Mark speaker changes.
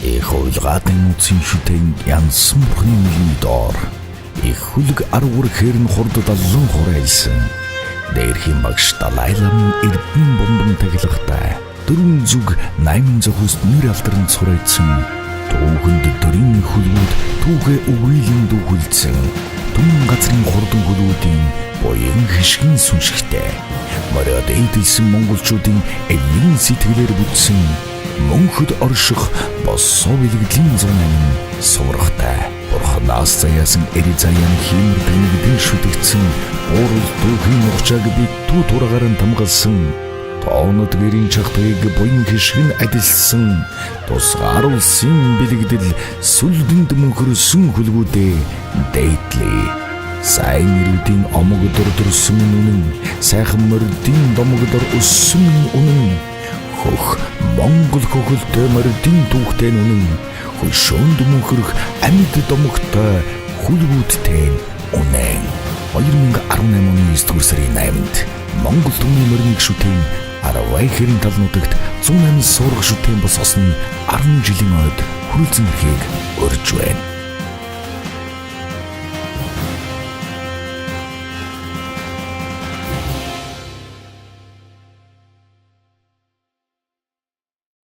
Speaker 1: Их уйлгаатын нүцийн шүтэн янсан бурхны мөлийн доор их хүлэг аргуур хэрн хурдад аллан хураилсан. Дээрхийн багш Далайламын эрдэнэ бомбон тагилгатай дөрвөн зүг 8 зохиост нэр алдарн цурайдсан. Түүхэнд дөрийн хүлгүүд түүхээ өгүүлэн дүүхэлсэн. Түн газрын хурдан хөлүүдийн буян хишгэн сүншигтэй. Мориод эдэлсэн монголчуудын эвийн сэтгэлээр бүтсэн мөнхөд орших босоо бэлгэдлийн зонын суврахтай. Бурханаас заяасан эризаян хиймэр танигдэн шүтэгцэн уурал түүхийн нухчааг бит түү тураагаар нь тамгалсан. Тоонод гэрийн чагтыг буян хишгэн адилсан. Тусгааруулсан бэлэгдэл сүлдэнд мөнхөрсөн хүлгүүдээ дээдлээ. Сайн нэрүүдийн омог дурдурсан үнэн, сайхан мордын домогдор өссөн үнэн. Хөх Монгол хөхөлтэй мордын түүхтэй үнэн. Хөшөөнд мөнхөрөх амьд домогтой хүлгүүдтэй үнэн. 2018 оны 9 сарын 8-нд Монгол түмний морины шүтэн Аравай хэрийн талнуудагт 108 суурга шүтэн босгосон 10 жилийн ойд хүрэлцэн эрхийг өрж байна.